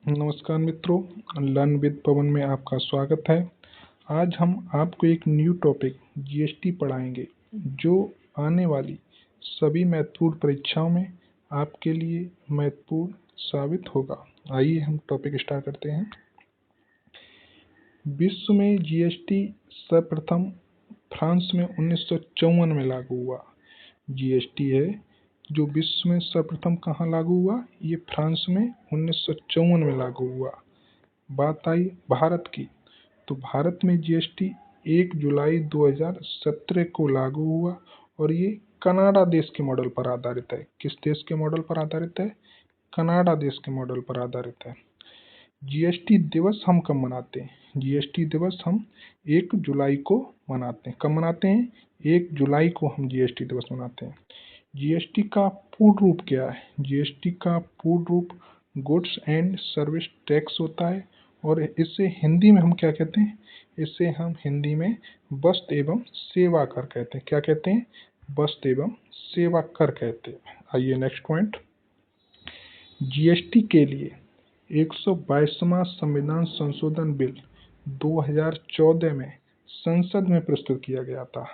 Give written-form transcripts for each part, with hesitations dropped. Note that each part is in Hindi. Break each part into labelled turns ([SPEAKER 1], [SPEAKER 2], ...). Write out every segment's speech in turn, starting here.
[SPEAKER 1] नमस्कार मित्रों, लर्न विद पवन में आपका स्वागत है। आज हम आपको एक न्यू टॉपिक जीएसटी पढ़ाएंगे जो आने वाली सभी महत्वपूर्ण परीक्षाओं में आपके लिए महत्वपूर्ण साबित होगा। आइए हम टॉपिक स्टार्ट करते हैं। विश्व में जीएसटी सर्वप्रथम फ्रांस में 1954 में लागू हुआ। जीएसटी है जो विश्व में सर्वप्रथम कहाँ लागू हुआ? ये फ्रांस में 1954 में लागू हुआ। बात आई भारत की, तो भारत में जीएसटी 1 जुलाई 2017 को लागू हुआ और ये कनाडा देश के मॉडल पर आधारित है। किस देश के मॉडल पर आधारित है? कनाडा देश के मॉडल पर आधारित है। जीएसटी दिवस हम कब मनाते हैं? जीएसटी दिवस हम 1 जुलाई को मनाते हैं। कब मनाते हैं? 1 जुलाई को हम जीएसटी दिवस मनाते हैं। जीएसटी का पूर्ण रूप क्या है? जीएसटी का पूर्ण रूप गुड्स एंड सर्विस टैक्स होता है और इसे हिंदी में हम क्या कहते हैं? इसे हम हिंदी में वस्तु एवं सेवा कर कहते हैं। क्या कहते हैं? वस्तु एवं सेवा कर कहते हैं। आइए नेक्स्ट पॉइंट। जीएसटी के लिए 122वां संविधान संशोधन बिल 2014 में संसद में प्रस्तुत किया गया था।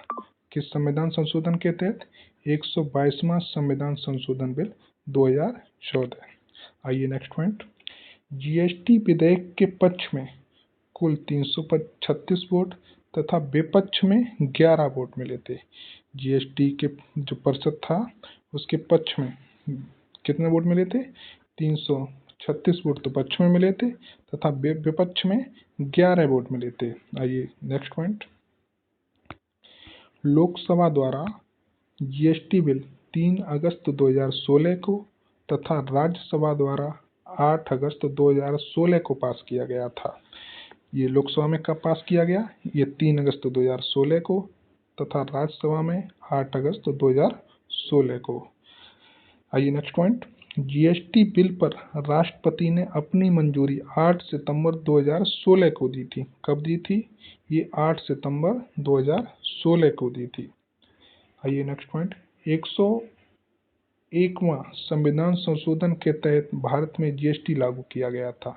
[SPEAKER 1] किस संविधान संशोधन के तहत? 122वां संविधान संशोधन बिल 2014। आइए नेक्स्ट पॉइंट। जीएसटी विधेयक के पक्ष में कुल 336 वोट तथा विपक्ष में 11 वोट मिले थे। जीएसटी के जो परिषद था उसके पक्ष में कितने वोट मिले थे? 336 वोट तो पक्ष में मिले थे तथा विपक्ष में 11 वोट मिले थे। आइए नेक्स्ट पॉइंट। लोकसभा द्वारा जीएसटी बिल 3 अगस्त 2016 को तथा राज्यसभा द्वारा 8 अगस्त 2016 को पास किया गया था। ये लोकसभा में कब पास किया गया? ये 3 अगस्त 2016 को तथा राज्यसभा में 8 अगस्त 2016 को। आइए नेक्स्ट पॉइंट। जीएसटी बिल पर राष्ट्रपति ने अपनी मंजूरी 8 सितंबर 2016 को दी थी। कब दी थी? ये 8 सितंबर 2016 को दी थी। आइए नेक्स्ट पॉइंट। 101वां संविधान संशोधन के तहत भारत में जीएसटी लागू किया गया था।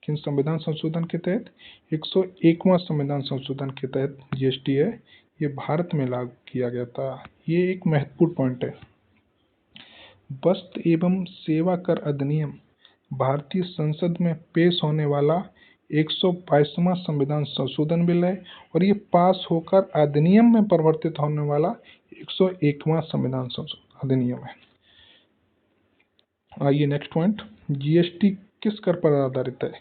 [SPEAKER 1] किन संविधान संशोधन के तहत? 101वां संविधान संशोधन के तहत जीएसटी है ये भारत में लागू किया गया था। ये एक महत्वपूर्ण पॉइंट है। वस्तु एवं सेवा कर अधिनियम भारतीय संसद में पेश होने वाला 122वां संविधान संशोधन बिल है और ये पास होकर अधिनियम में परिवर्तित होने वाला 101वां संविधान संशोधन अधिनियम है। आइए नेक्स्ट पॉइंट। जीएसटी किस कर पर आधारित है?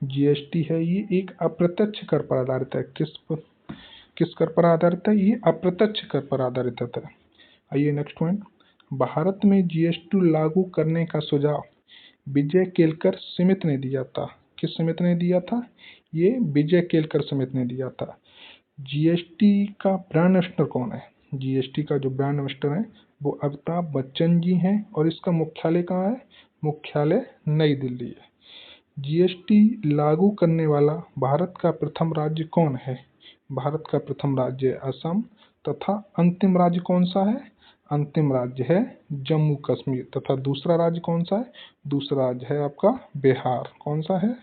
[SPEAKER 1] जीएसटी है ये एक अप्रत्यक्ष कर पर आधारित है। किस कर पर आधारित है? ये अप्रत्यक्ष कर पर आधारित है। आइए नेक्स्ट पॉइंट। भारत में जीएसटी लागू करने का सुझाव विजय केलकर समिति ने दिया था। किस समिति ने दिया था? ये विजय केलकर समिति ने दिया था। जीएसटी का ब्रांड एम्बेसडर कौन है? जीएसटी का जो ब्रांड एम्बेसडर है वो अमिताभ बच्चन जी हैं और इसका मुख्यालय कहाँ है? मुख्यालय नई दिल्ली है। जीएसटी लागू करने वाला भारत का प्रथम राज्य कौन है? भारत का प्रथम राज्य असम तथा अंतिम राज्य कौन सा है? अंतिम राज्य है जम्मू कश्मीर तथा दूसरा राज्य कौन सा है? दूसरा राज्य है आपका बिहार। कौन सा है?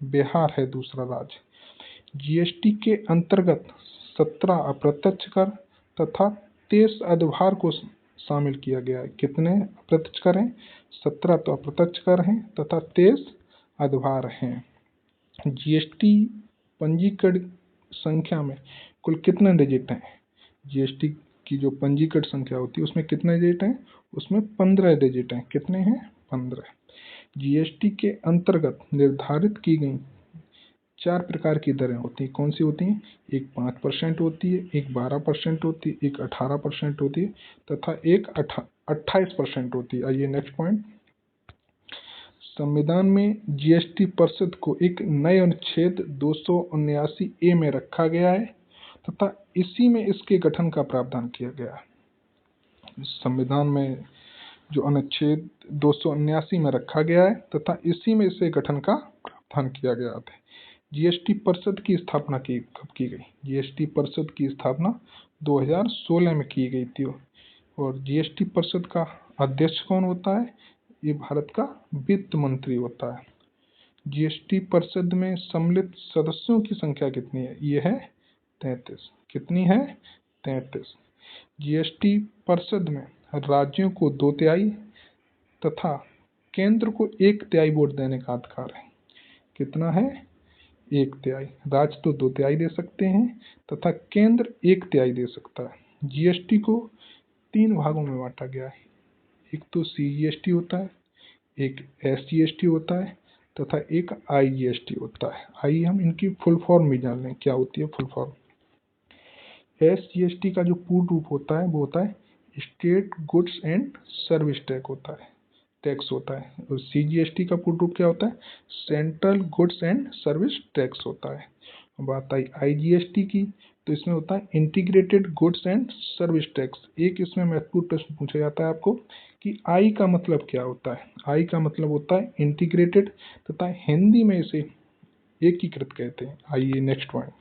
[SPEAKER 1] बिहार है दूसरा राज्य। जीएसटी के अंतर्गत 17 अप्रत्यक्ष कर तथा 23 अधिभार को शामिल किया गया है। कितने अप्रत्यक्ष कर हैं? 17 तो अप्रत्यक्ष कर हैं तथा 23 अधिभार हैं। जीएसटी पंजीकृत संख्या में कुल कितने डिजिट हैं? जीएसटी की जो पंजीकृत संख्या होती है उसमें कितने डिजिट हैं? उसमें 15 डिजिट हैं। कितने हैं? 15। जीएसटी के अंतर्गत निर्धारित की गई 4 प्रकार की दरें होती हैं। कौन सी होती हैं? एक 5% होती है, एक 12% होती है, एक 18% होती है तथा एक 28% होती है। आइए नेक्स्ट पॉइंट। संविधान में जीएसटी परिषद को एक नए अनुच्छेद 279A में रखा गया है तथा इसी में इसके गठन का प्रावधान किया गया है। संविधान में जो अनुच्छेद 279 में रखा गया है तथा इसी में इसे गठन का प्रावधान किया गया है। जीएसटी परिषद की स्थापना कब की गई? जीएसटी परिषद की स्थापना 2016 में की गई थी और जीएसटी परिषद का अध्यक्ष कौन होता है? ये भारत का वित्त मंत्री होता है। जीएसटी परिषद में सम्मिलित सदस्यों की संख्या कितनी है? ये है 33। कितनी है? 33। जीएसटी परिषद में राज्यों को 2/3 तथा केंद्र को 1/3 वोट देने का अधिकार है। कितना है? 1/3। राज्य तो 2/3 दे सकते हैं तथा केंद्र 1/3 दे सकता है। जीएसटी को 3 भागों में बांटा गया है। एक तो सीजीएसटी होता है, एक एसजीएसटी होता है तथा एक आईजीएसटी होता है। आइए हम इनकी फुल फॉर्म भी जान लें, क्या होती है फुल फॉर्म। एसजीएसटी का जो पूर्ण रूप होता है वो होता है state goods and service tax होता है। और सीजीएसटी का पूर्ण रूप क्या होता है? Central goods and service tax होता है। बात आई आईजीएसटी की, तो इसमें होता है integrated goods and service tax. एक इसमें महत्वपूर्ण प्रश्न पूछा जाता है आपको कि आई का मतलब क्या होता है? आई का मतलब होता है इंटीग्रेटेड तथा हिंदी में इसे एकीकृत कहते हैं। आइए नेक्स्ट पॉइंट।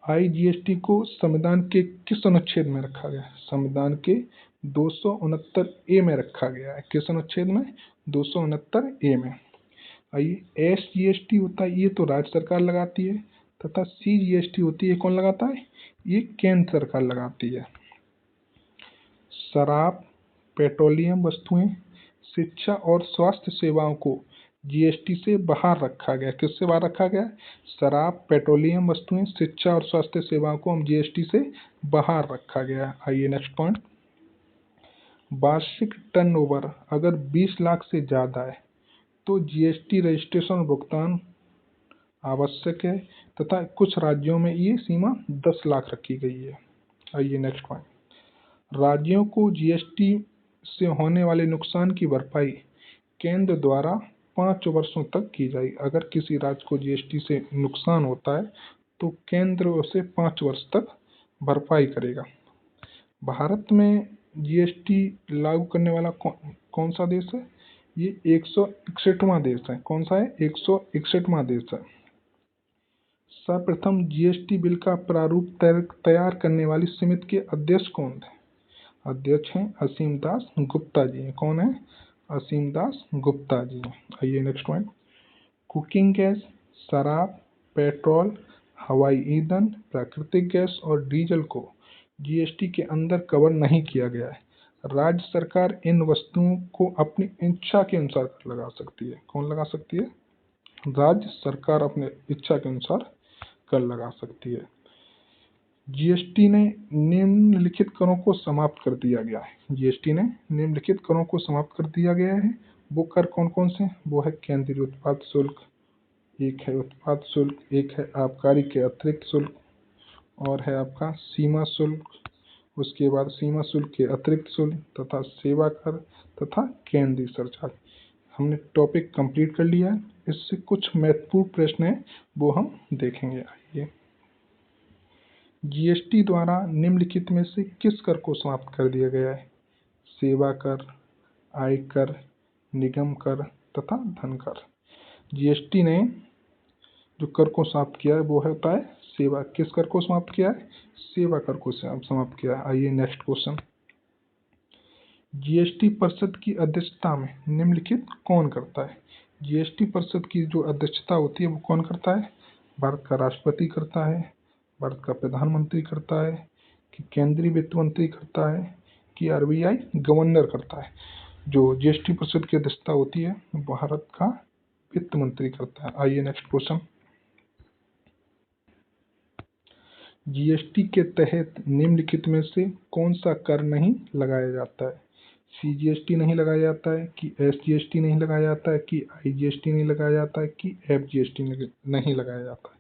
[SPEAKER 1] आईजीएसटी को संविधान के किस अनुच्छेद में रखा गया है? संविधान के 269 ए में रखा गया है। किस अनुच्छेद में? 269 ए में। आइए एसजीएसटी होता है, ये तो राज्य सरकार लगाती है तथा सीजीएसटी होती है, कौन लगाता है? ये केंद्र सरकार लगाती है। शराब, पेट्रोलियम वस्तुएं, शिक्षा और स्वास्थ्य सेवाओं को जीएसटी से बाहर रखा गया। किससे बाहर रखा गया? शराब, पेट्रोलियम वस्तुएं, शिक्षा और स्वास्थ्य सेवाओं को हम जीएसटी से बाहर रखा गया। आइए नेक्स्ट पॉइंट। वार्षिक टर्नओवर अगर 20 लाख से ज़्यादा है तो जीएसटी रजिस्ट्रेशन भुगतान आवश्यक है तथा कुछ राज्यों में ये सीमा 10 लाख रखी गई है। आइए नेक्स्ट पॉइंट। राज्यों को जीएसटी से होने वाले नुकसान की भरपाई केंद्र द्वारा 5 वर्षों तक की जाएगी। अगर किसी राज्य को जीएसटी से नुकसान होता है तो केंद्र उसे 5 वर्ष तक भरपाई करेगा। भारत में जीएसटी लागू करने वाला कौन सा देश है? ये 161वां देश है। कौन सा है? 161वां देश है। सर्वप्रथम जीएसटी बिल का प्रारूप तैयार करने वाली समिति के अध्यक्ष कौन थे? अध्यक्ष हैं असीम दास गुप्ता जी हैं। कौन है? असीम दास गुप्ता जी हैं। आइए नेक्स्ट पॉइंट। कुकिंग गैस, शराब, पेट्रोल, हवाई ईंधन, प्राकृतिक गैस और डीजल को जीएसटी के अंदर कवर नहीं किया गया है। राज्य सरकार इन वस्तुओं को अपनी इच्छा के अनुसार कर लगा सकती है। कौन लगा सकती है? राज्य सरकार अपने इच्छा के अनुसार कर लगा सकती है। जीएसटी ने निम्नलिखित करों को समाप्त कर दिया गया है। जीएसटी ने निम्नलिखित करों को समाप्त कर दिया गया है। वो कर कौन कौन से? वो है केंद्रीय उत्पाद शुल्क, एक है उत्पाद शुल्क, एक है आबकारी के अतिरिक्त शुल्क और है आपका सीमा शुल्क। उसके बाद सीमा शुल्क के अतिरिक्त शुल्क तथा सेवा कर तथा केंद्रीय सरचार्ज। हमने टॉपिक कंप्लीट कर लिया है। इससे कुछ महत्वपूर्ण प्रश्न हैं वो हम देखेंगे। आइए। जीएसटी द्वारा निम्नलिखित में से किस कर को समाप्त कर दिया गया है? सेवा कर, आयकर, निगम कर तथा धन कर। जीएसटी ने जो कर को समाप्त किया है वो होता है सेवा। किस कर को समाप्त किया है? सेवा कर को समाप्त किया है। आइए नेक्स्ट क्वेश्चन। जीएसटी परिषद की अध्यक्षता में निम्नलिखित कौन करता है? जीएसटी परिषद की जो अध्यक्षता होती है वो कौन करता है? भारत का राष्ट्रपति करता है, भारत का प्रधानमंत्री करता है, कि केंद्रीय वित्त मंत्री करता है, कि आरबीआई गवर्नर करता है। जो जीएसटी परिषद की अध्यक्षता होती है भारत का वित्त मंत्री करता है। आइए नेक्स्ट क्वेश्चन। जीएसटी के तहत निम्नलिखित में से कौन सा कर नहीं लगाया जाता है? सीजीएसटी नहीं लगाया जाता है, कि एसजीएसटी नहीं लगाया जाता है, कि आईजीएसटी नहीं लगाया जाता है, कि एफजीएसटी नहीं लगाया जाता है।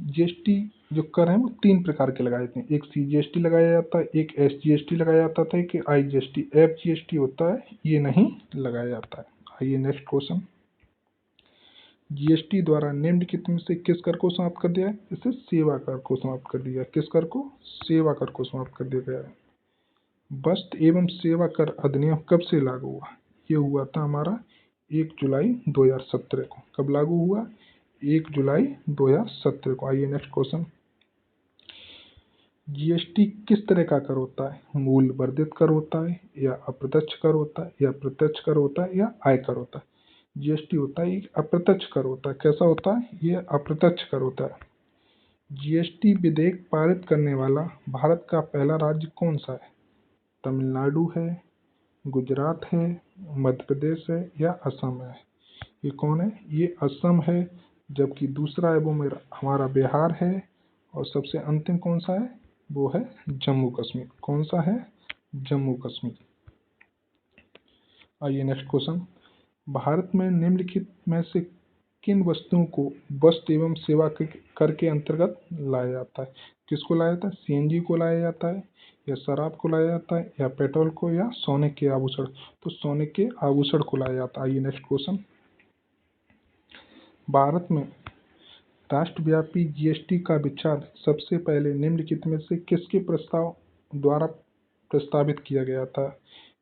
[SPEAKER 1] जीएसटी जो कर है वो 3 प्रकार के लगाए जाते हैं। एक सीजीएसटी लगाया जाता है, एक एसजीएसटी लगाया जाता था, कि आईजीएसटी। एफजीएसटी होता है ये नहीं लगाया जाता है। आइए नेक्स्ट क्वेश्चन। जीएसटी द्वारा निम्नलिखित में से किस कर को समाप्त कर दिया है? इसे सेवा कर को समाप्त कर दिया। किस कर को? सेवा कर को समाप्त कर दिया गया है। वस्तु एवं सेवा कर अधिनियम कब से लागू हुआ? ये हुआ था हमारा 1 जुलाई 2017 को। कब लागू हुआ? 1 जुलाई 2017 को। आइए नेक्स्ट क्वेश्चन। जीएसटी किस तरह का कर होता है? मूल्य वर्धित कर होता है, या अप्रत्यक्ष कर होता है, या प्रत्यक्ष कर होता है, या आयकर होता है? जीएसटी होता है एक अप्रत्यक्ष कर होता है। कैसा होता है? ये अप्रत्यक्ष कर होता है। जीएसटी विधेयक पारित करने वाला भारत का पहला राज्य कौन सा है? तमिलनाडु है, गुजरात है, मध्य प्रदेश है या असम है? ये कौन है? ये असम है। जबकि दूसरा है वो मेरा हमारा बिहार है। और सबसे अंतिम कौन सा है? वो है जम्मू कश्मीर। कौन सा है? जम्मू कश्मीर। आइए नेक्स्ट क्वेश्चन। भारत में निम्नलिखित में से किन वस्तुओं को वस्तु एवं सेवा कर के अंतर्गत लाया जाता है? किसको लाया जाता है? सीएनजी को लाया जाता है या शराब को लाया जाता है या पेट्रोल को या सोने के आभूषण? तो सोने के आभूषण को लाया जाता है। आइए नेक्स्ट क्वेश्चन। भारत में राष्ट्रव्यापी जीएसटी का विचार सबसे पहले निम्नलिखित में से किसके प्रस्ताव द्वारा प्रस्तावित किया गया था?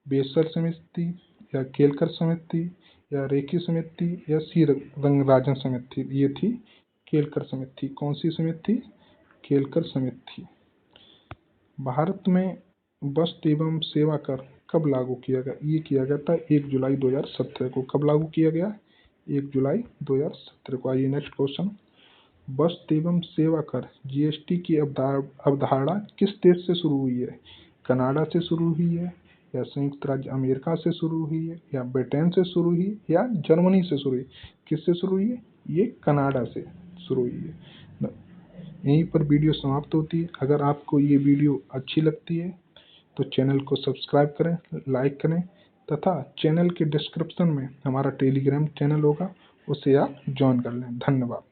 [SPEAKER 1] बेसर समिति या केलकर समिति या रेखी समिति या सी रंगराजन समिति? ये थी केलकर समिति। कौन सी समिति? केलकर समिति। भारत में वस्तु एवं सेवा कर कब लागू किया गया? ये किया गया था 1 जुलाई 2017 को। कब लागू किया गया? 1 जुलाई 2017 को। आइए नेक्स्ट क्वेश्चन। वस्तु एवं सेवा कर जीएसटी की अवधारणा किस देश से शुरू हुई है? कनाडा से शुरू हुई है या संयुक्त राज्य अमेरिका से शुरू हुई है या ब्रिटेन से शुरू हुई या जर्मनी से शुरू हुई? किससे शुरू हुई है? ये कनाडा से शुरू हुई है। यहीं पर वीडियो समाप्त होती है। अगर आपको ये वीडियो अच्छी लगती है तो चैनल को सब्सक्राइब करें, लाइक करें तथा चैनल के डिस्क्रिप्शन में हमारा टेलीग्राम चैनल होगा, उसे आप ज्वाइन कर लें। धन्यवाद।